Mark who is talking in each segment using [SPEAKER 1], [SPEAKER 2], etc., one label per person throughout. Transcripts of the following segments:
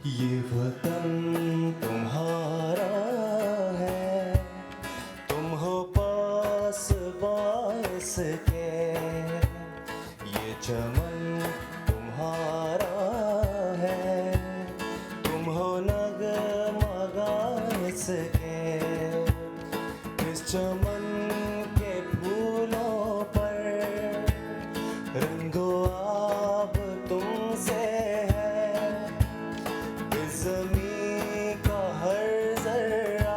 [SPEAKER 1] یہ وطن تمہارا ہے، تم ہو پاس باعث کے، یہ چمن تمہارا ہے، تم ہو نغمہ باعث کے، اس چمن کے پھولوں پر رنگ و آب تم سے ہے، اس زمین کا ہر ذرہ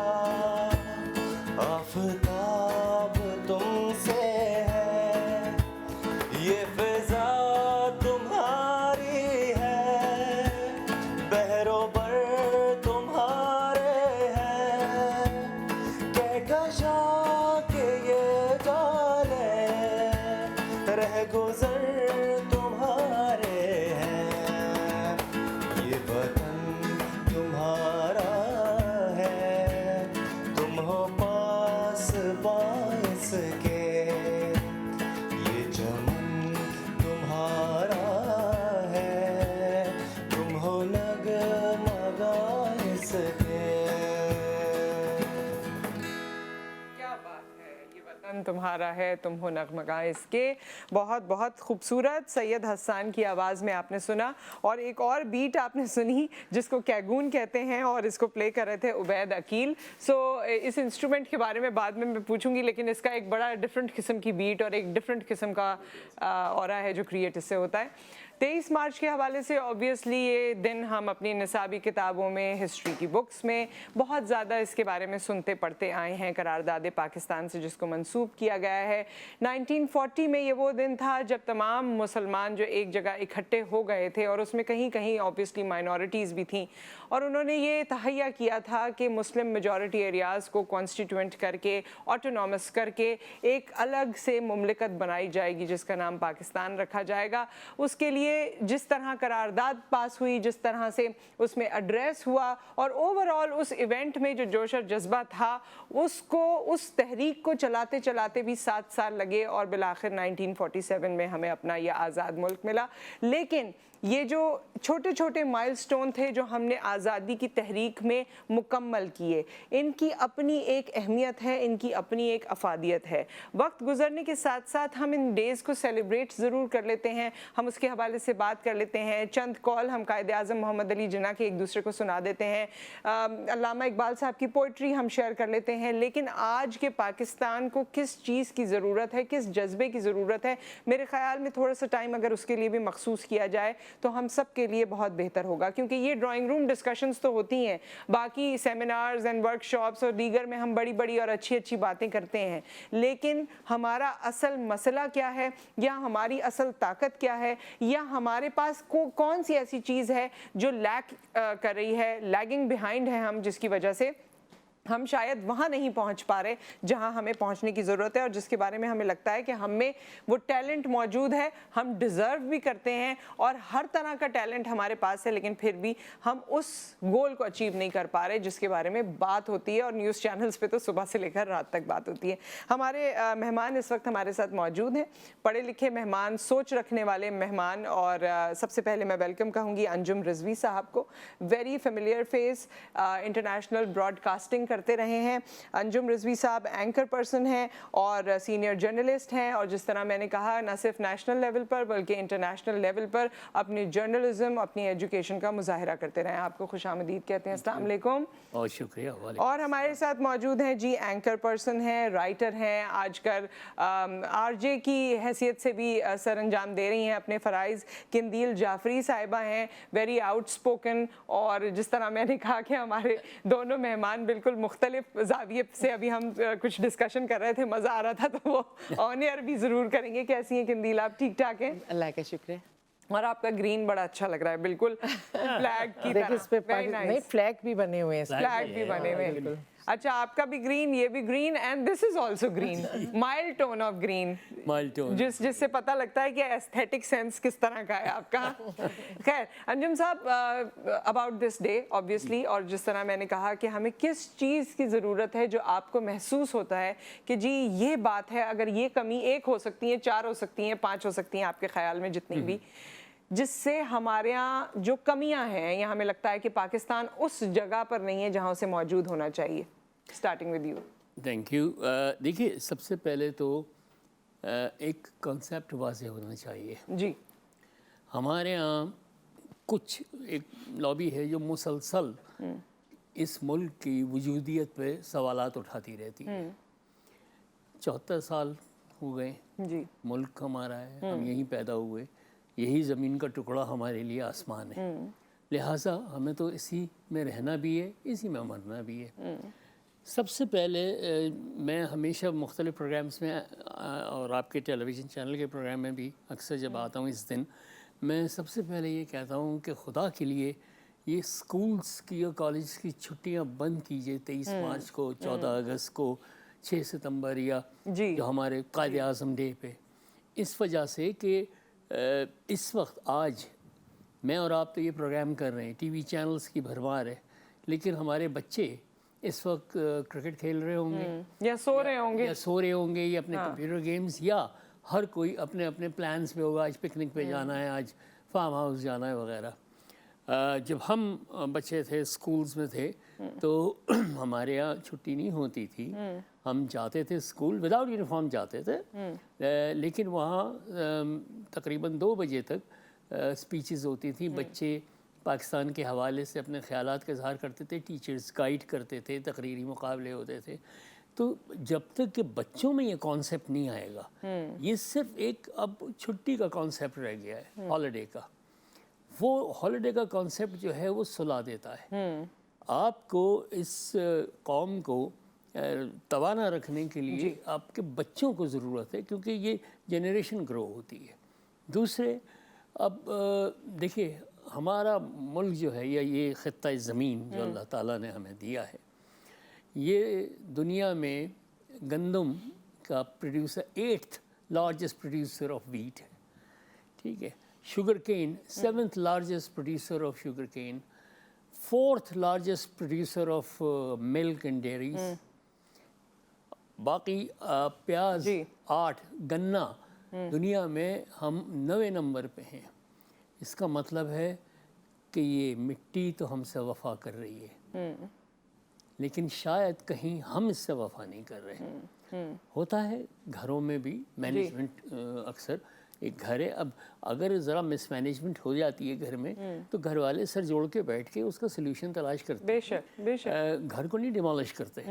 [SPEAKER 1] آفتاب تم سے ہے، یہ فضا تمہاری ہے، بحر و بر تمہارے ہیں، کہکشاں کے یہ جالے رہ گزر تمہارے ہیں، یہ وطن تمہارا ہے، تم ہو پاس باعث کے، یہ چمن تمہارا ہے، تم ہو نغمہ باعث کے۔
[SPEAKER 2] کیا بات ہے، یہ وطن تمہارا ہے، تم ہو نغمگاں اس کے۔ بہت بہت خوبصورت سید حسان کی آواز میں آپ نے سنا، اور ایک اور بیٹ آپ نے سنی جس کو کیگون کہتے ہیں، اور اس کو پلے کر رہے تھے عبید عقیل۔ اس انسٹرومنٹ کے بارے میں بعد میں پوچھوں گی، لیکن اس کا ایک بڑا ڈفرینٹ قسم کی بیٹ اور ایک ڈفرینٹ قسم کا اورا ہے جو کریٹ اس سے ہوتا ہے۔ 23 مارچ کے حوالے سے آبویسلی یہ دن ہم اپنی نصابی کتابوں میں، ہسٹری کی بکس میں بہت زیادہ اس کے بارے میں سنتے پڑھتے آئے ہیں، قرارداد پاکستان سے جس کو منسوب کیا گیا ہے۔ 1940 میں یہ وہ دن تھا جب تمام مسلمان جو ایک جگہ اکٹھے ہو گئے تھے، اور اس میں کہیں کہیں آبویسلی مائنورٹیز بھی تھیں، اور انہوں نے یہ تہیہ کیا تھا کہ مسلم میجورٹی ایریاز کو کانسٹیٹیوئنٹ کر کے، آٹونومس کر کے ایک الگ سے مملکت بنائی جائے گی جس کا نام پاکستان رکھا جائے گا۔ اس کے لیے جس طرح قرارداد پاس ہوئی، جس طرح سے اس میں ایڈریس ہوا، اور اوور آل اس ایونٹ میں جو جوش اور جذبہ تھا، اس تحریک کو چلاتے چلاتے بھی 7 سال لگے، اور بالآخر 1947 میں ہمیں اپنا یہ آزاد ملک ملا۔ لیکن یہ جو چھوٹے چھوٹے مائل سٹون تھے جو ہم نے آزادی کی تحریک میں مکمل کیے، ان کی اپنی ایک اہمیت ہے، ان کی اپنی ایک افادیت ہے۔ وقت گزرنے کے ساتھ ساتھ ہم ان ڈیز کو سیلیبریٹ ضرور کر لیتے ہیں، ہم اس کے حوالے سے بات کر لیتے ہیں، چند کال ہم قائد اعظم محمد علی جناح کے ایک دوسرے کو سنا دیتے ہیں، علامہ اقبال صاحب کی پوئٹری ہم شیئر کر لیتے ہیں، لیکن آج کے پاکستان کو کس چیز کی ضرورت ہے، کس جذبے کی ضرورت ہے، میرے خیال میں تھوڑا سا ٹائم اگر اس کے لیے بھی مخصوص کیا جائے تو ہم سب کے لیے بہت بہتر ہوگا، کیونکہ یہ ڈرائنگ روم ڈسکشنز تو ہوتی ہیں، باقی سیمینارز اینڈ ورک شاپس اور دیگر میں ہم بڑی بڑی اور اچھی اچھی باتیں کرتے ہیں، لیکن ہمارا اصل مسئلہ کیا ہے، یا ہماری اصل طاقت کیا ہے، یا ہمارے پاس کون سی ایسی چیز ہے جو لیگ کر رہی ہے، لیگنگ بیہائنڈ ہے ہم، جس کی وجہ سے ہم شاید وہاں نہیں پہنچ پا رہے جہاں ہمیں پہنچنے کی ضرورت ہے، اور جس کے بارے میں ہمیں لگتا ہے کہ ہم میں وہ ٹیلنٹ موجود ہے، ہم ڈیزرو بھی کرتے ہیں، اور ہر طرح کا ٹیلنٹ ہمارے پاس ہے، لیکن پھر بھی ہم اس گول کو اچیو نہیں کر پا رہے جس کے بارے میں بات ہوتی ہے، اور نیوز چینلز پہ تو صبح سے لے کر رات تک بات ہوتی ہے۔ ہمارے مہمان اس وقت ہمارے ساتھ موجود ہیں، پڑھے لکھے مہمان، سوچ رکھنے والے مہمان، اور سب سے پہلے میں ویلکم کہوں گی انجم رضوی صاحب کو، very familiar face, international broadcasting کرتے رہے ہیں۔ انجم رضوی صاحب اینکر پرسن ہیں اور سینئر جرنلسٹ ہیں، اور جس طرح میں نے کہا نہ صرف نیشنل لیول پر بلکہ انٹرنیشنل لیول پر اپنی جرنلزم، اپنی ایجوکیشن کا مظاہرہ کرتے رہے ہیں۔ آپ کو خوش آمدید کہتے ہیں، السلام علیکم۔
[SPEAKER 3] بہت شکریہ۔
[SPEAKER 2] اور ہمارے ساتھ موجود ہیں جی اینکر پرسن ہیں، رائٹر ہیں، آج کل آر جے کی حیثیت سے بھی سر انجام دے رہی ہیں اپنے فرائض، قندیل جعفری صاحبہ ہیں، ویری آؤٹ اسپوکن، اور جس طرح میں نے کہا کہ ہمارے دونوں مہمان بالکل مختلف زاویے سے ابھی ہم کچھ ڈسکشن کر رہے تھے، مزہ آ رہا تھا، تو وہ آن ایئر بھی ضرور کریں گے۔ کیسی ہیں قندیل آپ؟ ٹھیک ٹھاک ہیں؟
[SPEAKER 4] اللہ کا شکر ہے۔
[SPEAKER 2] اور آپ کا گرین بڑا اچھا لگ رہا ہے، بالکل فلیگ کی
[SPEAKER 4] دیکھیں اس پہ
[SPEAKER 2] طرح، ویری
[SPEAKER 4] نہیں،
[SPEAKER 2] نائس،
[SPEAKER 4] فلیگ بھی بنے ہوئے ہیں،
[SPEAKER 2] فلیگ بھی بنے ہوئے ہیں۔ اچھا، آپ کا بھی گرین، یہ بھی green, and this is also green, mild tone of green, جس سے پتہ لگتا ہے کہ ایستھیٹک سینس کس طرح کا ہے آپ کا۔ خیر انجم صاحب، اباؤٹ دس ڈے آبویسلی، اور جس طرح میں نے کہا کہ ہمیں کس چیز کی ضرورت ہے جو آپ کو محسوس ہوتا ہے کہ جی یہ بات ہے، اگر یہ کمی ایک ہو سکتی ہے، 4 ہو سکتی ہیں، 5 ہو سکتی ہیں، آپ کے خیال میں جتنی بھی، جس سے ہمارے یہاں جو کمیاں ہیں یا ہمیں لگتا ہے کہ پاکستان اس جگہ پر نہیں ہے جہاں اسے موجود ہونا چاہیے؟ Starting with you.
[SPEAKER 3] Thank you. دیکھیے سب سے پہلے تو ایک کنسیپٹ واضح ہونا چاہیے.
[SPEAKER 2] جی.
[SPEAKER 3] ہمارے ہاں کچھ ایک لابی ہے جو مسلسل اس ملک کی وجودیت پہ سوالات اٹھاتی رہتی ہے. 74 سال ہو گئے
[SPEAKER 2] جی.
[SPEAKER 3] ملک ہمارا ہے, ہم یہیں پیدا ہوئے, یہی زمین کا ٹکڑا ہمارے لیے آسمان ہے, لہٰذا ہمیں تو اسی میں رہنا بھی ہے, اسی میں مرنا بھی ہے. سب سے پہلے میں ہمیشہ مختلف پروگرامز میں اور آپ کے ٹیلی ویژن چینل کے پروگرام میں بھی اکثر جب آتا ہوں اس دن, میں سب سے پہلے یہ کہتا ہوں کہ خدا کے لیے یہ اسکولس کی اور کالجز کی چھٹیاں بند کیجیے 23 مارچ کو, 14 اگست کو, 6 ستمبر یا جو ہمارے قائد اعظم ڈے پہ. اس وجہ سے کہ اس وقت آج میں اور آپ تو یہ پروگرام کر رہے ہیں, ٹی وی چینلز کی بھرمار ہے, لیکن ہمارے بچے اس وقت کرکٹ کھیل رہے ہوں گے
[SPEAKER 2] یا سو رہے ہوں گے
[SPEAKER 3] یا اپنے کمپیوٹر گیمز, یا ہر کوئی اپنے اپنے پلانز پہ ہوگا, آج پکنک پہ جانا ہے, آج فارم ہاؤس جانا ہے وغیرہ. جب ہم بچے تھے اسکولز میں تھے تو ہمارے یہاں چھٹی نہیں ہوتی تھی, ہم جاتے تھے اسکول وداؤٹ یونیفارم جاتے تھے, لیکن وہاں تقریباً 2 بجے تک اسپیچز ہوتی تھیں, بچے پاکستان کے حوالے سے اپنے خیالات کا اظہار کرتے تھے, ٹیچرز گائیڈ کرتے تھے, تقریری مقابلے ہوتے تھے. تو جب تک کہ بچوں میں یہ کانسیپٹ نہیں آئے گا, یہ صرف ایک اب چھٹی کا کانسیپٹ رہ گیا ہے, ہالیڈے کا. وہ ہالیڈے کا کانسیپٹ جو ہے وہ سلا دیتا ہے. آپ کو اس قوم کو توانا رکھنے کے لیے آپ کے بچوں کو ضرورت ہے, کیونکہ یہ جنریشن گرو ہوتی ہے. دوسرے, اب دیکھیے ہمارا ملک جو ہے یا یہ خطہ زمین جو اللہ تعالیٰ نے ہمیں دیا ہے, یہ دنیا میں گندم کا producer 8th largest producer of wheat ہے, ٹھیک ہے. Sugar cane 7th largest producer of sugar cane, 4th largest producer of milk and dairies. باقی پیاز 8, گنا دنیا میں ہم 9ویں نمبر پہ ہیں. اس کا مطلب ہے کہ یہ مٹی تو ہم سے وفا کر رہی ہے, لیکن شاید کہیں ہم اس سے وفا نہیں کر رہے. ہوتا ہے گھروں میں بھی مینجمنٹ, اکثر ایک گھر ہے, اب اگر ذرا مس مینجمنٹ ہو جاتی ہے گھر میں تو گھر والے سر جوڑ کے بیٹھ کے اس کا سلیوشن تلاش کرتے ہیں, گھر کو نہیں ڈیمالش کرتے.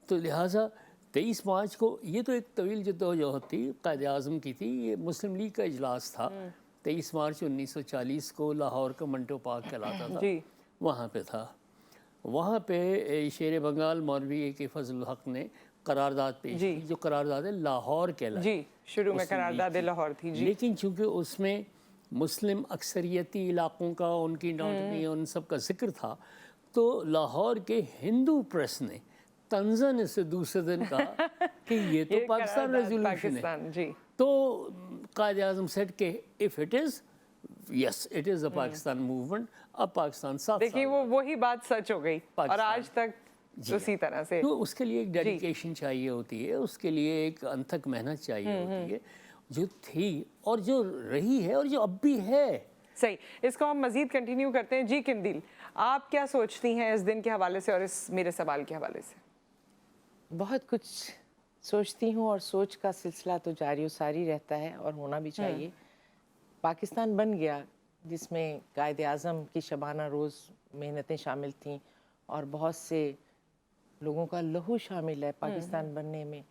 [SPEAKER 3] تو لہٰذا 23 مارچ کو یہ تو ایک طویل جدوجہد تھی, قائد اعظم کی تھی, یہ مسلم لیگ کا اجلاس تھا. 23 مارچ 1940 کو لاہور کا منٹو پارک کہلاتا تھا, وہاں پہ تھا. وہاں پہ شیر بنگال مولوی اے کے فضل الحق نے قرارداد پیش کی, جو قرارداد لاہور کہلائی.
[SPEAKER 2] شروع میں قرارداد لاہور تھی,
[SPEAKER 3] لیکن چونکہ اس میں مسلم اکثریتی علاقوں کا, ان کی اناٹمی, ان سب کا ذکر تھا, تو لاہور کے ہندو پریس نے تنزن اسے دوسرے دن کہا کہ یہ تو پاکستان ریزولوشن ہے. تو قائد اعظم سیٹ کہ if it is, yes it is a Pakistan movement. اب پاکستان ساتھ
[SPEAKER 2] دیکھیں وہی بات سچ ہو گئی اور آج تک اسی طرح سے.
[SPEAKER 3] تو اس کے لیے ایک ڈیڈیکیشن چاہیے ہوتی ہے, اس کے لیے ایک انتھک محنت چاہیے ہوتی ہے, جو تھی اور جو رہی ہے اور جو اب بھی ہے.
[SPEAKER 2] صحیح, اس کو ہم مزید کنٹینیو کرتے ہیں. جی قندیل, آپ کیا سوچتی ہیں اس دن کے حوالے سے اور اس میرے سوال کے حوالے سے؟
[SPEAKER 4] بہت کچھ سوچتی ہوں, اور سوچ کا سلسلہ تو جاری و ساری رہتا ہے اور ہونا بھی چاہیے. پاکستان بن گیا جس میں قائد اعظم کی شبانہ روز محنتیں شامل تھیں, اور بہت سے لوگوں کا لہو شامل ہے پاکستان بننے میں,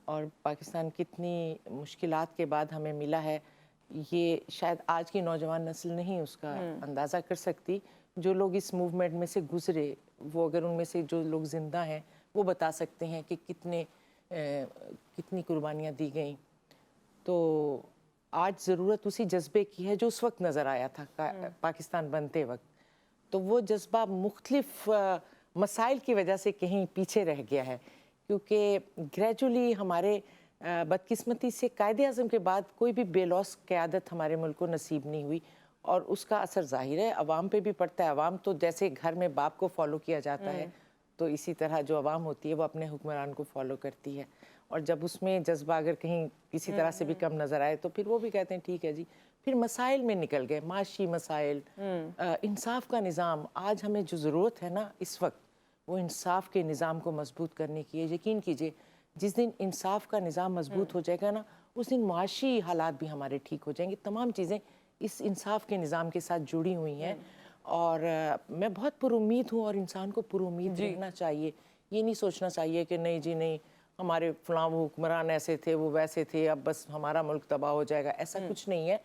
[SPEAKER 4] اور پاکستان کتنی مشکلات کے بعد ہمیں ملا ہے, یہ شاید آج کی نوجوان نسل نہیں اس کا اندازہ کر سکتی. جو لوگ اس موومنٹ میں سے گزرے, وہ اگر ان میں سے جو لوگ زندہ ہیں وہ بتا سکتے ہیں کہ کتنی قربانیاں دی گئیں. تو آج ضرورت اسی جذبے کی ہے جو اس وقت نظر آیا تھا پاکستان بنتے وقت. تو وہ جذبہ مختلف مسائل کی وجہ سے کہیں پیچھے رہ گیا ہے, کیونکہ گریجولی ہمارے بدقسمتی سے قائد اعظم کے بعد کوئی بھی بے لوث قیادت ہمارے ملک کو نصیب نہیں ہوئی, اور اس کا اثر ظاہر ہے عوام پہ بھی پڑتا ہے. عوام تو جیسے گھر میں باپ کو فالو کیا جاتا ہے, تو اسی طرح جو عوام ہوتی ہے وہ اپنے حکمران کو فالو کرتی ہے, اور جب اس میں جذبہ اگر کہیں کسی طرح سے بھی کم نظر آئے تو پھر وہ بھی کہتے ہیں ٹھیک ہے جی پھر مسائل میں نکل گئے, معاشی مسائل, انصاف کا نظام. آج ہمیں جو ضرورت ہے نا اس وقت وہ انصاف کے نظام کو مضبوط کرنے کی ہے. یقین کیجئے جس دن انصاف کا نظام مضبوط ہو جائے گا نا اس دن معاشی حالات بھی ہمارے ٹھیک ہو جائیں گے. تمام چیزیں اس انصاف کے نظام کے ساتھ جڑی ہوئی ہیں, اور میں بہت پر امید ہوں, اور انسان کو پر امید رہنا چاہیے. یہ نہیں سوچنا چاہیے کہ نہیں جی نہیں ہمارے فلاں وہ حکمران ایسے تھے, وہ ویسے تھے, اب بس ہمارا ملک تباہ ہو جائے گا. ایسا کچھ نہیں ہے.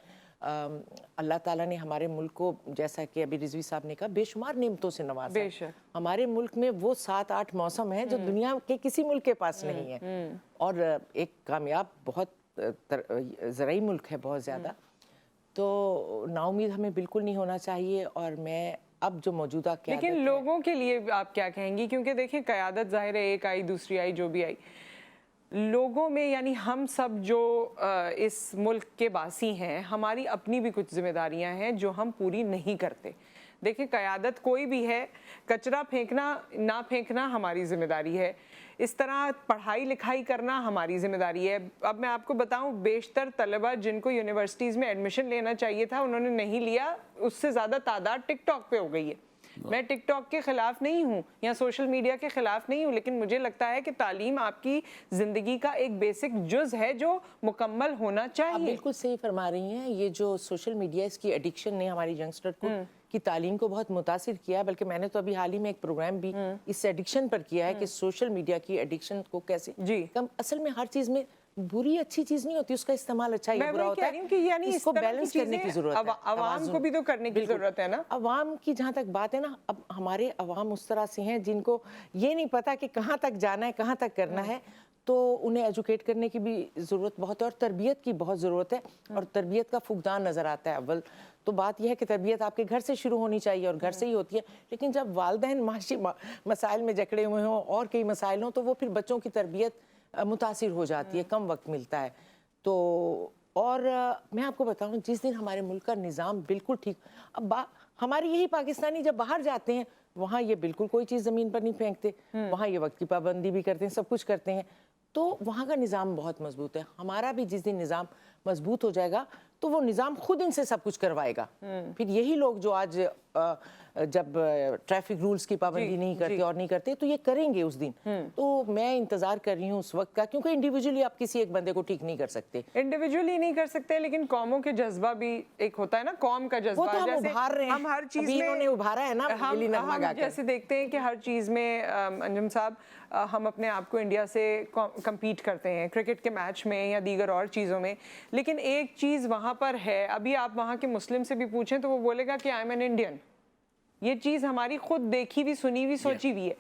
[SPEAKER 4] اللہ تعالیٰ نے ہمارے ملک کو, جیسا کہ ابھی رضوی صاحب نے کہا, بے شمار نعمتوں سے نوازا ہے. ہمارے ملک میں وہ 7-8 موسم ہیں جو دنیا کے کسی ملک کے پاس نہیں ہے, اور ایک کامیاب بہت زرعی ملک ہے بہت زیادہ. تو نا امید ہمیں بالکل نہیں ہونا چاہیے. اور میں اب جو موجودہ قیادت
[SPEAKER 2] لیکن لوگوں کے لیے آپ کیا کہیں گی؟ کیونکہ دیکھیں قیادت ظاہر ہے ایک آئی دوسری آئی جو بھی آئی, لوگوں میں یعنی ہم سب جو اس ملک کے باسی ہیں ہماری اپنی بھی کچھ ذمہ داریاں ہیں جو ہم پوری نہیں کرتے. دیکھیں قیادت کوئی بھی ہے, کچرا پھینکنا نہ پھینکنا ہماری ذمہ داری ہے, اس طرح پڑھائی لکھائی کرنا ہماری ذمہ داری ہے. اب میں آپ کو بتاؤں بیشتر طلبہ جن کو یونیورسٹیز میں ایڈمیشن لینا چاہیے تھا انہوں نے نہیں لیا, اس سے زیادہ تعداد ٹک ٹاک پہ ہو گئی ہے. میں ٹک ٹاک کے خلاف نہیں ہوں یا سوشل میڈیا کے خلاف نہیں ہوں, لیکن مجھے لگتا ہے کہ تعلیم آپ کی زندگی کا ایک بیسک جز ہے جو مکمل ہونا چاہیے.
[SPEAKER 4] آپ بالکل صحیح فرما رہی ہیں. یہ جو سوشل میڈیا اس کی ایڈکشن نے ہماری ینگسٹر کو کی تعلیم کو بہت متاثر کیا ہے. بلکہ میں نے تو ابھی حال ہی میں ایک پروگرام بھی اس ایڈکشن پر کیا ہے کہ سوشل میڈیا کی ایڈکشن کو کیسے کم. اصل میں ہر چیز میں بری اچھی چیز نہیں ہوتی, اس کا استعمال اچھا یا برا ہوتا ہے.
[SPEAKER 2] یعنی
[SPEAKER 4] اس کو بیلنس کرنے کی ضرورت ہے.
[SPEAKER 2] عوام کو بھی تو کرنے کی ضرورت ہے نا.
[SPEAKER 4] عوام کی جہاں تک بات ہے نا, اب ہمارے عوام اس طرح سے ہیں جن کو یہ نہیں پتا کہ کہاں تک جانا ہے, کہاں تک کرنا ہے. تو انہیں ایجوکیٹ کرنے کی بھی ضرورت بہت ہے, اور تربیت کی بہت ضرورت ہے. اور تربیت کا فقدان نظر آتا ہے. اول تو بات یہ ہے کہ تربیت آپ کے گھر سے شروع ہونی چاہیے, اور گھر سے ہی ہوتی ہے. لیکن جب والدین معاشی مسائل میں جکڑے ہوئے ہوں اور کئی مسائل ہوں تو وہ پھر بچوں کی تربیت متاثر ہو جاتی ہے, کم وقت ملتا ہے. تو اور میں آپ کو بتاؤں جس دن ہمارے ملک کا نظام بالکل ٹھیک, اب ہمارے یہی پاکستانی جب باہر جاتے ہیں وہاں یہ بالکل کوئی چیز زمین پر نہیں پھینکتے, وہاں یہ وقت کی پابندی بھی کرتے ہیں, سب کچھ کرتے ہیں. تو وہاں کا نظام بہت مضبوط ہے. ہمارا بھی جس دن نظام مضبوط ہو جائے گا تو وہ نظام خود ان سے سب کچھ کروائے گا. پھر یہی لوگ جو آج جب ٹریفک رولز کی پابندی نہیں کرتے اور نہیں کرتے تو یہ کریں گے اس دن. تو میں انتظار کر رہی ہوں اس وقت کا, کیونکہ انڈیویجولی آپ کسی ایک بندے کو ٹھیک نہیں کر سکتے.
[SPEAKER 2] انڈیویجولی نہیں کر سکتے, لیکن قوموں کے جذبہ بھی ایک ہوتا ہے نا, قوم کا جذبہ.
[SPEAKER 4] وہ تو ہم ابھار رہے ہیں,
[SPEAKER 2] ہم ہر چیز
[SPEAKER 4] میں انہوں نے ابھارا ہے نا,
[SPEAKER 2] ہم جیسے دیکھتے ہیں کہ ہر چیز میں انجم صاحب ہم اپنے آپ کو انڈیا سے کمپیٹ کرتے ہیں کرکٹ کے میچ میں یا دیگر اور چیزوں میں. لیکن ایک چیز وہاں پر ہے, ابھی آپ وہاں کے مسلم سے بھی پوچھیں تو وہ بولے گا کہ آئی ایم این انڈین. یہ چیز ہماری خود دیکھی ہوئی سنی ہوئی سوچی ہوئی ہے.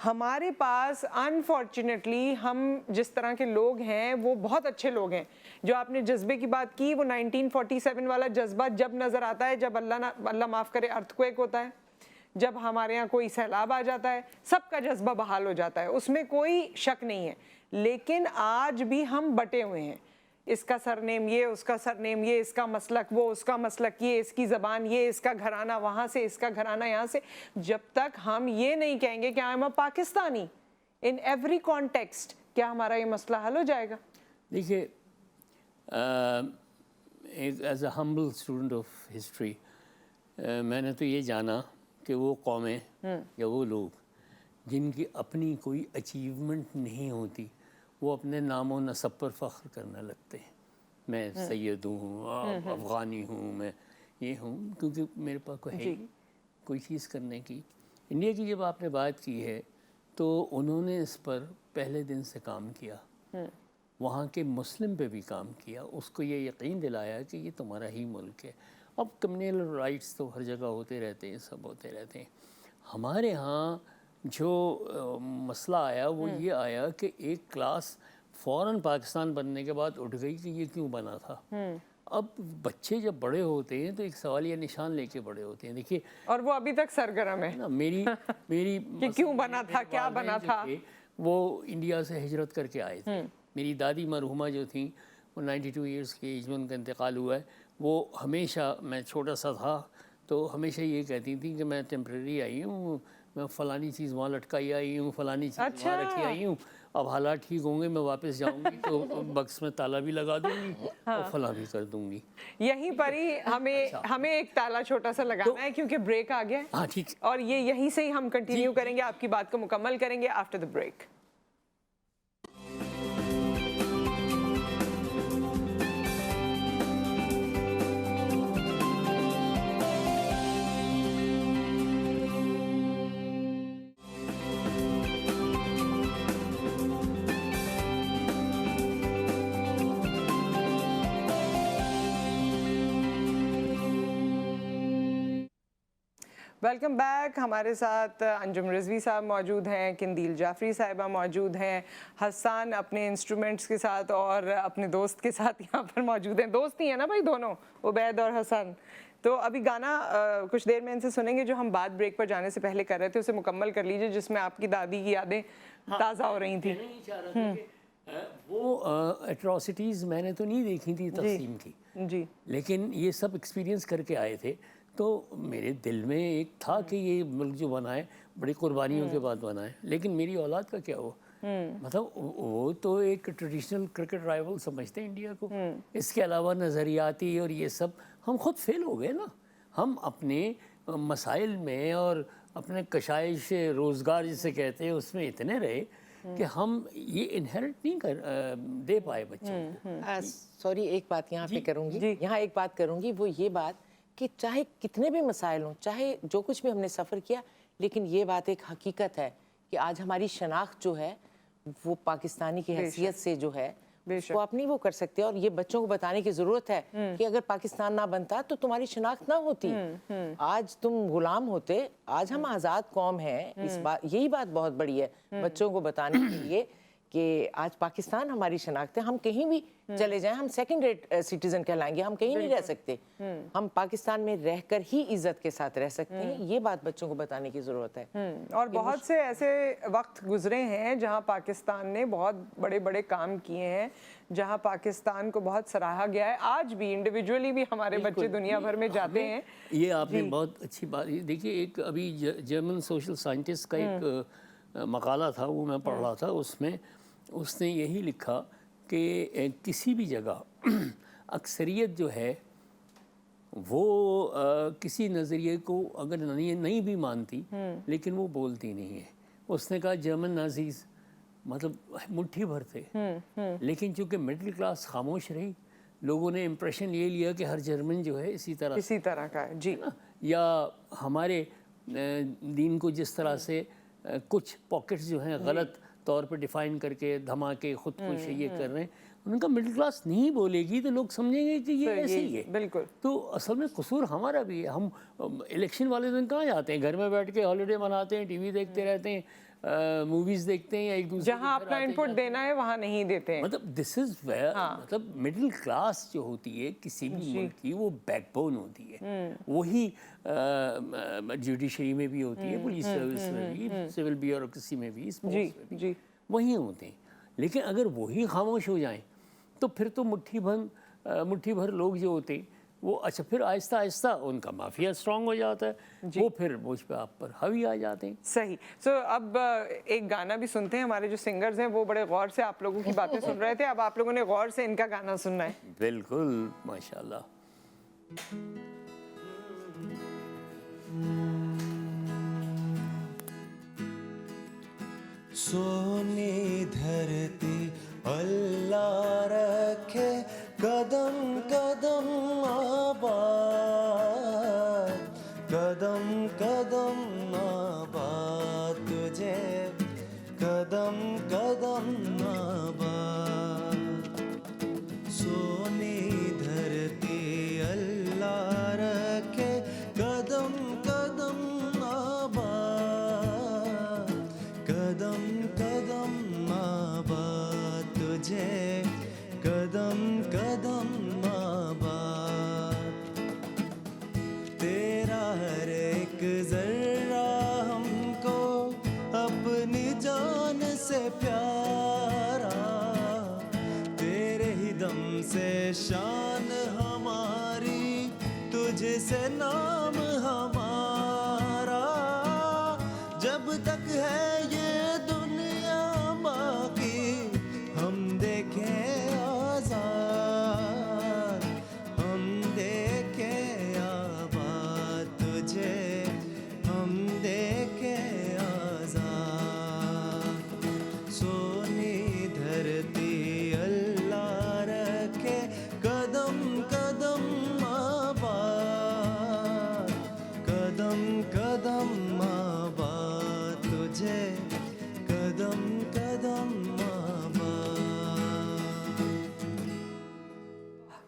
[SPEAKER 2] ہمارے پاس انفارچونیٹلی ہم جس طرح کے لوگ ہیں وہ بہت اچھے لوگ ہیں. جو آپ نے جذبے کی بات کی, وہ 1947 والا جذبہ جب نظر آتا ہے جب اللہ معاف کرے ارتھکویک ہوتا ہے, جب ہمارے ہاں کوئی سیلاب آ جاتا ہے, سب کا جذبہ بحال ہو جاتا ہے, اس میں کوئی شک نہیں ہے. لیکن آج بھی ہم بٹے ہوئے ہیں, اس کا سرنیم یہ, اس کا سرنیم یہ, اس کا مسلک وہ, اس کا مسلک یہ, اس کی زبان یہ, اس کا گھرانہ وہاں سے, اس کا گھرانہ یہاں سے. جب تک ہم یہ نہیں کہیں گے کہ I am a Pakistani in every context, کیا ہمارا یہ مسئلہ حل ہو جائے گا؟
[SPEAKER 3] دیکھیے, as a humble student of history میں نے تو یہ جانا کہ وہ قومیں یا وہ لوگ جن کی اپنی کوئی اچیومنٹ نہیں ہوتی وہ اپنے نام و نسب پر فخر کرنے لگتے ہیں. میں سید ہوں, افغانی ہوں, میں یہ ہوں, کیونکہ میرے پاس کوئی چیز کرنے کی. انڈیا کی جب آپ نے بات کی ہے تو انہوں نے اس پر پہلے دن سے کام کیا, وہاں کے مسلم پہ بھی کام کیا, اس کو یہ یقین دلایا کہ یہ تمہارا ہی ملک ہے. اب کمیونل رائٹس تو ہر جگہ ہوتے رہتے ہیں, سب ہوتے رہتے ہیں. ہمارے ہاں جو مسئلہ آیا وہ یہ آیا کہ ایک کلاس فوراً پاکستان بننے کے بعد اٹھ گئی کہ یہ کیوں بنا تھا. اب بچے جب بڑے ہوتے ہیں تو ایک سوالیہ نشان لے کے بڑے ہوتے ہیں. دیکھیے,
[SPEAKER 2] اور وہ ابھی تک سرگرم ہے
[SPEAKER 3] میری
[SPEAKER 2] کہ کیوں بنا تھا, کیا بنا تھا.
[SPEAKER 3] وہ انڈیا سے ہجرت کر کے آئے تھے. میری دادی مرحومہ جو تھیں وہ 92 ایئرس کی ایج میں ان کا انتقال ہوا ہے. وہ ہمیشہ, میں چھوٹا سا تھا تو ہمیشہ یہ کہتی تھیں کہ میں ٹیمپریری آئی ہوں, میں فلانی چیز وہاں لٹکائی آئی ہوں, فلانی چیز وہاں رکھی آئی ہوں. اب حالات ٹھیک ہوں گے میں واپس جاؤں گی تو بکس میں تالا بھی لگا دوں گی اور فلاں بھی کر دوں گی.
[SPEAKER 2] یہیں پر ہی ہمیں ایک تالا چھوٹا سا لگانا ہے کیونکہ بریک آ گیا ہے.
[SPEAKER 3] ہاں ٹھیک.
[SPEAKER 2] اور یہیں سے ہی ہم کنٹینیو کریں گے, آپ کی بات کو مکمل کریں گے after the break. Welcome back. ہمارے ساتھ انجم رضوی صاحب موجود ہیں, قندیل جعفری صاحبہ موجود ہیں, حسان اپنے انسٹرومنٹس کے ساتھ اور اپنے دوست کے ساتھ یہاں پر موجود ہیں. دوست ہی ہیں نا بھائی دونوں, عبید اور حسن. تو ابھی گانا کچھ دیر میں ان سے سنیں گے جو ہم بعد بریک پر جانے سے پہلے کر رہے تھے, اسے مکمل کر لیجئے, جس میں آپ کی دادی کی یادیں تازہ ہو رہی تھیں.
[SPEAKER 3] وہ اٹراسٹیز میں نے تو نہیں دیکھی تھی تقسیم کی,
[SPEAKER 2] جی
[SPEAKER 3] لیکن یہ سب ایکسپیرینس کر کے آئے تھے. تو میرے دل میں ایک تھا کہ یہ ملک جو بنا ہے بڑی قربانیوں کے بعد بنا ہے, لیکن میری اولاد کا کیا ہو, مطلب وہ تو ایک ٹریڈیشنل کرکٹ رائیول سمجھتے ہیں انڈیا کو. اس کے علاوہ نظریاتی اور یہ سب ہم خود فیل ہو گئے نا. ہم اپنے مسائل میں اور اپنے کشائش روزگار جسے کہتے ہیں اس میں اتنے رہے کہ ہم یہ انہیرٹ نہیں دے پائے بچوں کو.
[SPEAKER 4] سوری, ایک بات یہاں پہ کروں گی, یہاں ایک بات کروں گی, وہ یہ بات کہ چاہے کتنے بھی مسائل ہوں, چاہے جو کچھ بھی ہم نے سفر کیا, لیکن یہ بات ایک حقیقت ہے کہ آج ہماری شناخت جو ہے وہ پاکستانی کی حیثیت سے جو ہے وہ آپ نہیں وہ کر سکتے. اور یہ بچوں کو بتانے کی ضرورت ہے کہ اگر پاکستان نہ بنتا تو تمہاری شناخت نہ ہوتی, آج تم غلام ہوتے. آج ہم آزاد قوم ہیں, اس بات یہی بات بہت بڑی ہے بچوں کو بتانے کے لیے کہ آج پاکستان ہماری شناخت ہے. ہم کہیں بھی چلے جائیں ہم سیکنڈ ریٹ سٹیزن کہلائیں گے, ہم کہیں نہیں رہ سکتے. ہم پاکستان میں رہ کر ہی عزت کے ساتھ رہ سکتے ہیں. یہ بات بچوں کو بتانے کی ضرورت ہے.
[SPEAKER 2] اور بہت سے ایسے وقت گزرے ہیں جہاں پاکستان نے بہت بڑے بڑے کام کیے ہیں, جہاں پاکستان کو بہت سراہا گیا ہے. آج بھی انڈیویجولی بھی ہمارے بچے دنیا بھر میں جاتے ہیں.
[SPEAKER 3] یہ آپ نے بہت اچھی بات دیکھیے, ایک ابھی جرمن سوشل سائنٹسٹ کا ایک مقالہ تھا, وہ میں پڑھ رہا تھا. اس میں اس نے یہی لکھا کہ کسی بھی جگہ اکثریت جو ہے وہ کسی نظریے کو اگر نہیں بھی مانتی لیکن وہ بولتی نہیں ہے. اس نے کہا جرمن نازیز مطلب مٹھی بھر تھے, لیکن چونکہ مڈل کلاس خاموش رہی, لوگوں نے امپریشن یہ لیا کہ ہر جرمن جو ہے اسی طرح
[SPEAKER 2] کا ہے. جی,
[SPEAKER 3] یا ہمارے دین کو جس طرح سے کچھ پاکٹس جو ہیں غلط طور پہ ڈیفائن کر کے دھماکے خودکشی یہ کر رہے ہیں, ان کا مڈل کلاس نہیں بولے گی تو لوگ سمجھیں گے کہ یہ ایسے ہی ہے.
[SPEAKER 2] بالکل.
[SPEAKER 3] تو اصل میں قصور ہمارا بھی ہے. ہم الیکشن والے دن کہاں جاتے ہیں, گھر میں بیٹھ کے ہالیڈے مناتے ہیں, ٹی وی دیکھتے رہتے ہیں, موویز دیکھتے ہیں, یا ایک دوسرے
[SPEAKER 2] جہاں اپنا ان پٹ دینا ہے وہاں نہیں دیتے ہیں.
[SPEAKER 3] مطلب دس از ویئر, مطلب مڈل کلاس جو ہوتی ہے کسی بھی ملک کی وہ بیک بون ہوتی ہے. وہی جوڈیشری میں بھی ہوتی ہے, پولیس سروس میں بھی, سول بیوروکریسی میں بھی, اسپورٹس میں بھی وہی ہوتے ہیں. لیکن اگر وہی خاموش ہو جائیں تو پھر تو مٹھی بھر لوگ جو ہوتے ہیں وہ اچھا پھر آہستہ آہستہ ان کا مافیا اسٹرانگ ہو جاتا ہے, وہ پھر مجھ پہ آپ پر حاوی آ جاتے ہیں.
[SPEAKER 2] صحیح. سو اب ایک گانا بھی سنتے ہیں. ہمارے جو سنگرز ہیں وہ بڑے غور سے آپ لوگوں کی باتیں سن رہے تھے, اب آپ لوگوں نے غور سے ان کا گانا سننا ہے.
[SPEAKER 3] بالکل, ماشاءاللہ.
[SPEAKER 1] سونی دھرتی اللہ رکھے, قدم قدم آباد, قدم قدم آباد تجھے, قدم قدم آباد. سونی دھرتی اللہ رکھے, قدم قدم آباد, قدم قدم آباد تجھے, قدم قدم آباد. تیرا ہر ایک ذرہ ہم کو اپنی جان سے پیارا, تیرے ہی دم سے شان ہماری, تجھ سے نام ہمارا. جب تک ہے یہ دنیا باقی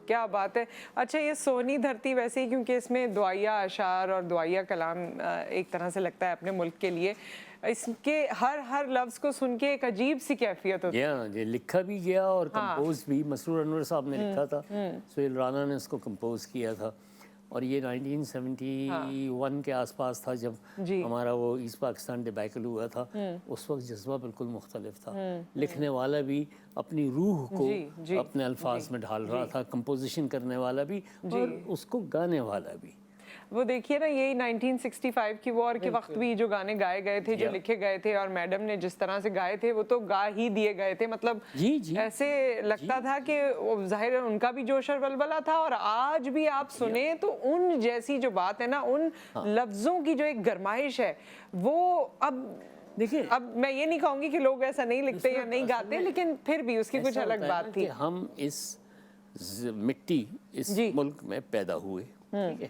[SPEAKER 2] کیا بات ہے. اچھا یہ سونی دھرتی ویسے ہی کیونکہ اس میں دعائیہ اشعار اور دعائیہ کلام ایک طرح سے لگتا ہے اپنے ملک کے لیے, اس کے ہر لفظ کو سن کے ایک عجیب سی کیفیت ہوتی ہے.
[SPEAKER 3] یہ لکھا بھی گیا اور کمپوز بھی مسرور انور صاحب نے لکھا تھا, سہیل رانا نے اس کو کمپوز کیا تھا, اور یہ 1971 کے آس پاس تھا جب ہمارا وہ ایسٹ پاکستان ڈیبیکل ہوا تھا. اس وقت جذبہ بالکل مختلف تھا, لکھنے والا بھی اپنی روح کو اپنے الفاظ میں ڈھال رہا تھا, کمپوزیشن کرنے والا بھی اور اس کو گانے والا بھی.
[SPEAKER 2] وہ دیکھیے نا یہی 1965 کی وار کے وقت بھی جو گانے گائے گئے تھے, جو لکھے گئے تھے, اور میڈم نے جس طرح سے گائے تھے وہ تو گا ہی دیے گئے تھے. مطلب ایسے لگتا تھا کہ ظاہر ہے ان کا بھی جوش اور ولولہ تھا, اور آج بھی آپ سنیں تو ان جیسی جو بات ہے نا, ان لفظوں کی جو ایک گرمائش ہے وہ اب میں یہ نہیں کہوں گی کہ لوگ ایسا نہیں لکھتے یا نہیں گاتے, لیکن پھر بھی اس کی کچھ الگ بات تھی.
[SPEAKER 3] ہم اس مٹی اس ملک میں پیدا ہوئے, ٹھیک ہے,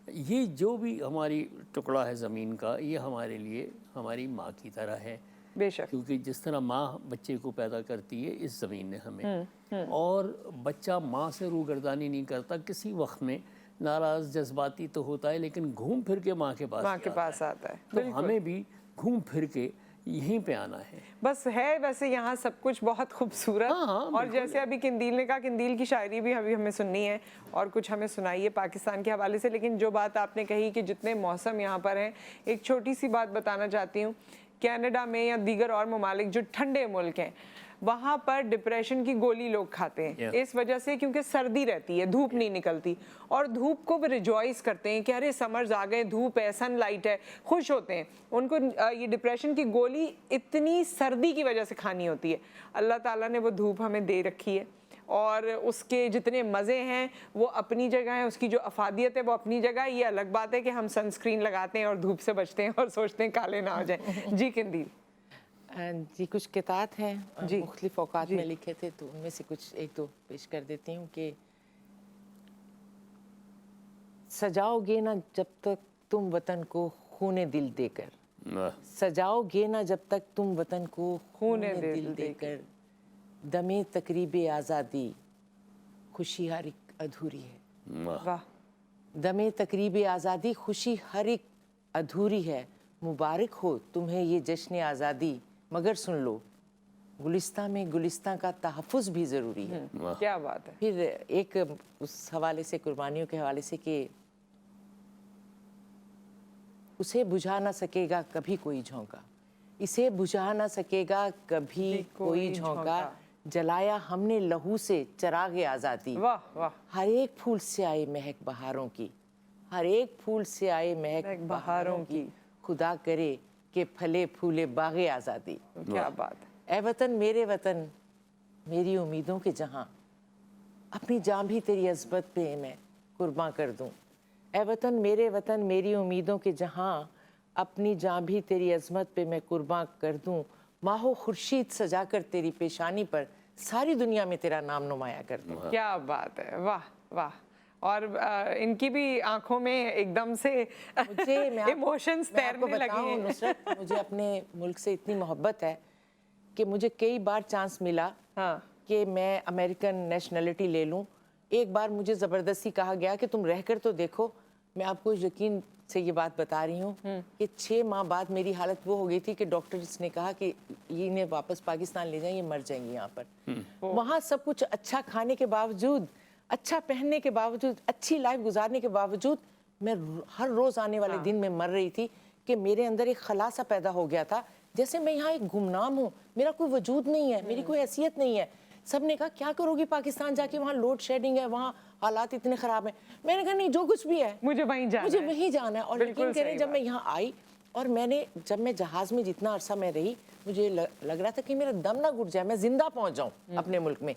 [SPEAKER 3] یہ جو بھی ہماری ٹکڑا ہے زمین کا, یہ ہمارے لیے ہماری ماں کی طرح ہے.
[SPEAKER 2] بے شک,
[SPEAKER 3] کیونکہ جس طرح ماں بچے کو پیدا کرتی ہے اس زمین نے ہمیں, اور بچہ ماں سے روگردانی نہیں کرتا, کسی وقت میں ناراض جذباتی تو ہوتا ہے لیکن گھوم پھر کے ماں کے پاس
[SPEAKER 2] آتا ہے.
[SPEAKER 3] تو ہمیں بھی گھوم پھر کے یہیں پہ آنا ہے.
[SPEAKER 2] بس ہے ویسے یہاں سب کچھ بہت خوبصورت, اور جیسے ابھی قندیل نے کہا, قندیل کی شاعری بھی ابھی ہمیں سننی ہے اور کچھ ہمیں سنائیے پاکستان کے حوالے سے. لیکن جو بات آپ نے کہی کہ جتنے موسم یہاں پر ہیں, ایک چھوٹی سی بات بتانا چاہتی ہوں. کینیڈا میں یا دیگر اور ممالک جو ٹھنڈے ملک ہیں, وہاں پر ڈپریشن کی گولی لوگ کھاتے ہیں اس وجہ سے کیونکہ سردی رہتی ہے, دھوپ نہیں نکلتی, اور دھوپ کو بھی ریجوائز کرتے ہیں کہ ارے سمرز آ گئے, دھوپ ہے, سن لائٹ ہے, خوش ہوتے ہیں. ان کو یہ ڈپریشن کی گولی اتنی سردی کی وجہ سے کھانی ہوتی ہے. اللہ تعالیٰ نے وہ دھوپ ہمیں دے رکھی ہے, اور اس کے جتنے مزے ہیں وہ اپنی جگہ ہیں, اس کی جو افادیت ہے وہ اپنی جگہ ہے. یہ الگ بات ہے کہ ہم سن اسکرین لگاتے ہیں اور دھوپ سے بچتے ہیں اور سوچتے ہیں کالے نہ ہو جائیں. جی قندیل.
[SPEAKER 4] جی کچھ قطعات ہیں مختلف اوقات میں لکھے تھے, تو ان میں سے کچھ ایک دو پیش کر دیتی ہوں. کہ سجاؤ گے نہ جب تک تم وطن کو خون دل دے کر, سجاؤ گے نہ جب تک تم وطن کو خون دل دے کر, دمے تقریب آزادی خوشی ہر ایک ادھوری ہے. دمے تقریب آزادی خوشی ہر ایک ادھوری ہے, مبارک ہو تمہیں یہ جشن آزادی, مگر سن لو گلستہ میں گلستہ کا تحفظ بھی ضروری ہے.
[SPEAKER 2] کیا بات ہے.
[SPEAKER 4] پھر ایک اس حوالے سے, قربانیوں کے حوالے سے, کہ اسے بجھا نہ سکے گا کبھی کوئی جھونکا, اسے بجھا نہ سکے گا کبھی کوئی جھونکا, جلایا ہم نے لہو سے چراغ آزادی. ہر ایک پھول سے آئے مہک بہاروں کی, ہر ایک پھول سے آئے مہک بہاروں کی, خدا کرے کہ پھلے پھولے باغ آزادی.
[SPEAKER 2] کیا بات ہے.
[SPEAKER 4] اے وطن میرے وطن میری امیدوں کے جہاں, اپنی جان بھی تیری عظمت پہ میں قرباں کر دوں. اے وطن میرے وطن میری امیدوں کے جہاں, اپنی جان بھی تیری عظمت پہ میں قرباں کر دوں. ماہ و خورشید سجا کر تیری پیشانی پر ساری دنیا میں تیرا نام نمایاں کر دوں.
[SPEAKER 2] کیا بات ہے. واہ واہ. اور ان کی بھی آنکھوں میں ایک دم سے ایموشنز تیرنے لگے ہیں.
[SPEAKER 4] نصرت, مجھے اپنے ملک سے اتنی محبت ہے کہ مجھے کئی بار چانس ملا کہ میں امریکن نیشنلٹی لے لوں. ایک بار مجھے زبردستی کہا گیا کہ تم رہ کر تو دیکھو. میں آپ کو یقین سے یہ بات بتا رہی ہوں کہ 6 ماہ بعد میری حالت وہ ہو گئی تھی کہ ڈاکٹرز نے کہا کہ انہیں واپس پاکستان لے جائیں, یہ مر جائیں گی یہاں پر. وہاں سب کچھ اچھا کھانے کے باوجود, اچھا پہننے کے باوجود, اچھی لائف گزارنے کے باوجود, میں ہر روز آنے والے دن میں مر رہی تھی کہ میرے اندر ایک خلا سا پیدا ہو گیا تھا, جیسے میں یہاں ایک گمنام ہوں, میرا کوئی وجود نہیں ہے, میری کوئی حیثیت نہیں ہے. سب نے کہا کیا کرو گی پاکستان جا کے, وہاں لوڈ شیڈنگ ہے, وہاں حالات اتنے خراب ہیں. میں نے کہا نہیں, جو کچھ بھی ہے
[SPEAKER 2] مجھے وہیں
[SPEAKER 4] جانا ہے. اور یقین کریں جب میں یہاں آئی اور جب میں جہاز میں جتنا عرصہ میں رہی, مجھے لگ رہا تھا کہ میرا دم نہ گھٹ جائے, میں زندہ پہنچ جاؤں اپنے ملک میں.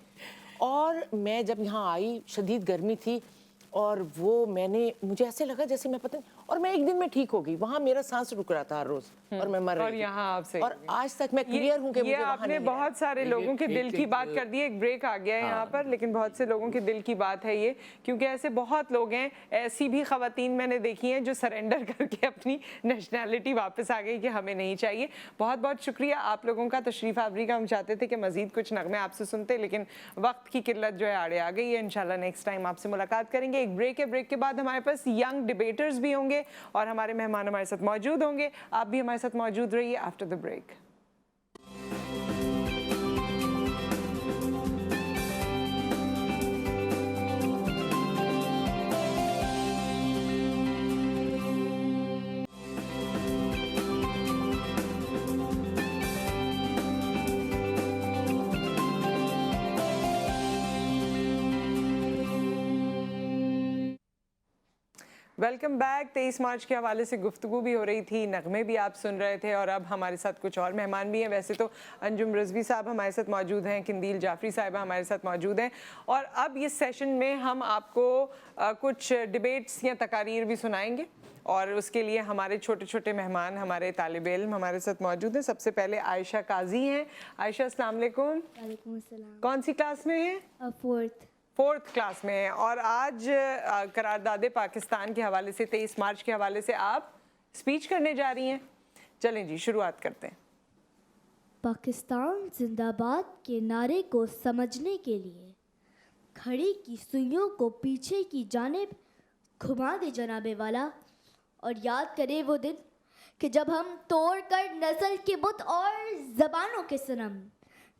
[SPEAKER 4] اور میں جب یہاں آئی, شدید گرمی تھی, اور وہ میں نے مجھے ایسے لگا جیسے میں پتہ نہیں, اور میں ایک دن میں ٹھیک ہو گئی. وہاں میرا سانس رک رہا تھا ہر روز اور میں مر رہی
[SPEAKER 2] اور
[SPEAKER 4] تھی.
[SPEAKER 2] یہاں آپ سے
[SPEAKER 4] اور آج تک میں کلیئر ہوں کہ
[SPEAKER 2] یہ
[SPEAKER 4] مجھے وہاں
[SPEAKER 2] آپ نے
[SPEAKER 4] نہیں
[SPEAKER 2] بہت سارے لوگوں کے دل کی بات کر دی. ایک بریک آ گیا ہے یہاں پر, لیکن بہت سے لوگوں کے دل کی بات ہے یہ, کیونکہ ایسے بہت لوگ ہیں, ایسی بھی خواتین میں نے دیکھی ہیں جو سرنڈر کر کے اپنی نیشنلٹی واپس آ گئی کہ ہمیں نہیں چاہیے. بہت بہت شکریہ آپ لوگوں کا تشریف آوری کا. ہم چاہتے تھے کہ مزید کچھ نغمے آپ سے سنتے, لیکن وقت کی قلت جو ہے آڑے آ گئی ہے. انشاءاللہ نیکسٹ ٹائم آپ سے ملاقات کریں گے. ایک بریک ہے, بریک کے بعد ہمارے پاس ینگ ڈیبیٹرز بھی ہوں گے اور ہمارے مہمان ہمارے ساتھ موجود ہوں گے. آپ بھی ہمارے ساتھ موجود رہیے after the break. Welcome back. 23 March کے حوالے سے گفتگو بھی ہو رہی تھی, نغمے بھی آپ سن رہے تھے, اور اب ہمارے ساتھ کچھ اور مہمان بھی ہیں. ویسے تو انجم رضوی صاحب ہمارے ساتھ موجود ہیں, قندیل جعفری صاحبہ ہمارے ساتھ موجود ہیں, اور اب اس سیشن میں ہم آپ کو کچھ ڈیبیٹس یا تقاریر بھی سنائیں گے, اور اس کے لیے ہمارے چھوٹے چھوٹے مہمان, ہمارے طالب علم ہمارے ساتھ موجود ہیں. سب سے پہلے عائشہ قاضی ہیں. عائشہ السلام علیکم.
[SPEAKER 5] وعلیکم السلام.
[SPEAKER 2] کون سی کلاس میں ہیں؟ 4th کلاس میں ہیں, اور آج قرارداد پاکستان کے حوالے سے 23 مارچ کے حوالے سے آپ سپیچ کرنے جا رہی ہیں. چلیں جی شروعات کرتے ہیں.
[SPEAKER 5] پاکستان زندہ باد کے نعرے کو سمجھنے کے لیے گھڑی کی سوئیوں کو پیچھے کی جانب گھما دے جناب والا, اور یاد کرے وہ دن کہ جب ہم توڑ کر نسل کے بت اور زبانوں کے صنم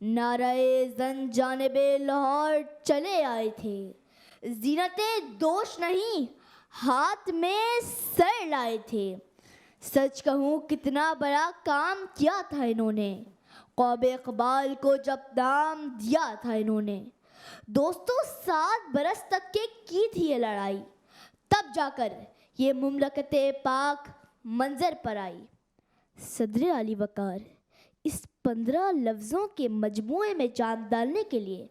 [SPEAKER 5] نعرہ زن جانب لاہور چلے آئے تھے. زینت دوش نہیں ہاتھ میں سر لائے تھے. سچ کہوں کتنا بڑا کام کیا تھا انہوں نے, قوم اقبال کو جب نام دیا تھا انہوں نے. دوستوں 7 برس تک کے کی تھی یہ لڑائی, تب جا کر یہ مملکت پاک منظر پر آئی. صدر علی وقار اس 15 لفظوں کے مجموعے میں جان ڈالنے کے لیے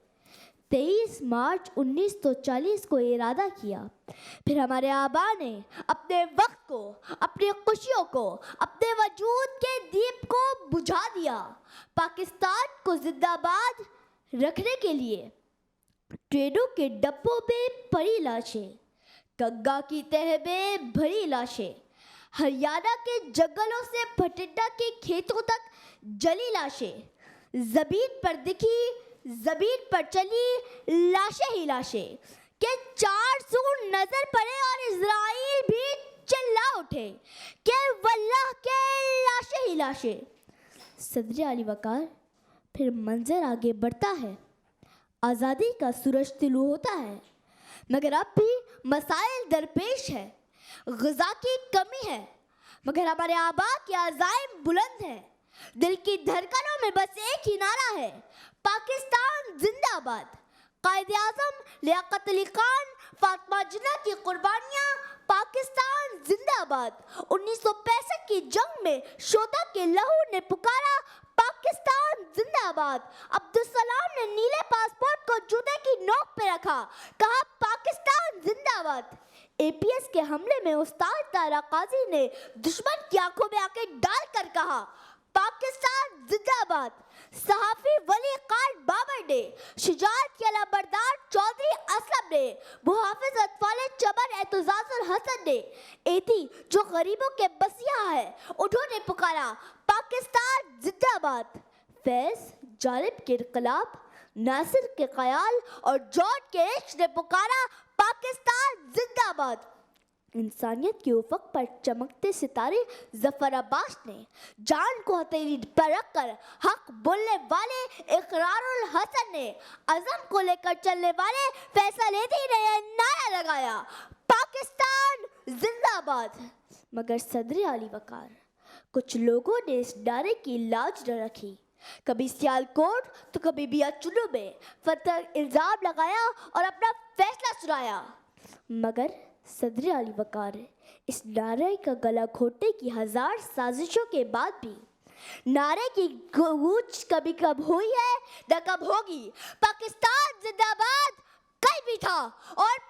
[SPEAKER 5] 23 مارچ 1940 کو ارادہ کیا. پھر ہمارے آبا نے اپنے وقت کو, اپنی خوشیوں کو, اپنے وجود کے دیپ کو بجھا دیا. پاکستان کو زندہ باد رکھنے کے لیے ٹرینوں کے ڈبوں پہ پڑی لاشیں, گنگا کی تہہ میں بھری لاشیں, ہریانہ کے جنگلوں سے بھٹنڈا کے کھیتوں تک جلی لاشیں, زمین پر دکھی زمین پر چلی لاشیں ہی لاشیں, کہ 4 سو نظر پڑے اور اسرائیل بھی چلا اٹھے کہ واللہ کے لاشیں ہی لاشیں. صدر علی وقار پھر منظر آگے بڑھتا ہے, آزادی کا سورج طلوع ہوتا ہے, مگر اب بھی مسائل درپیش ہے. غذا کی کمی ہے, مگر ہمارے آبا کے عزائم بلند ہیں. دل کی دھڑکنوں میں بس ایک ہی نعرہ ہے, پاکستان زندہ باد. قائد اعظم لیاقت علی خان, فاطمہ جناح کی قربانیاں, پاکستان زندہ باد. 1965 کی جنگ میں شہدا کے لہو نے پکارا پاکستان زندہ باد. عبدالسلام نے نیلے پاسپورٹ کو جوتے کی نوک پہ رکھا, کہا پاکستان زندہ باد. اے پی ایس کے حملے میں استاد طاہرہ قاضی نے دشمن کی آنکھوں میں آنکھیں ڈال کر کہا پاکستان زندہ باد. صحافی ولی قائد بابر نے, شجاعت کے علم بردار چودھری اسلم نے, محافظ اطفال چمن اعتزاز الحسن نے, ایتی جو غریبوں کے مسیحا ہے, انہوں نے پکارا پاکستان زندہ باد. فیض جالب کے انقلاب, ناصر کے خیال اور جان کے عشق نے پکارا پاکستان زندہ باد. انسانیت کے افق پر چمکتے ستارے ظفر عباس نے, جان کو ہتھیلی پر رکھ کر حق بولنے والے اقرار الحسن نے, عزم کو لے کر چلنے والے فیصل ایدھی نے نعرہ لگایا پاکستان زندہ باد. مگر صدر علی وقار, کچھ لوگوں نے اس نعرے کی لاج نہ رکھی. کبھی سیالکوٹ تو کبھی بیا چلو میں فتح الزام لگایا اور اپنا فیصلہ سنایا. مگر صدر علی وقار اس نعرے کا گلا گھونٹنے کی 1000 سازشوں کے بعد بھی نعرے کی گونج کبھی کب ہوئی ہے نہ کب ہوگی. پاکستان زندہ باد کل بھی تھا اور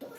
[SPEAKER 6] 2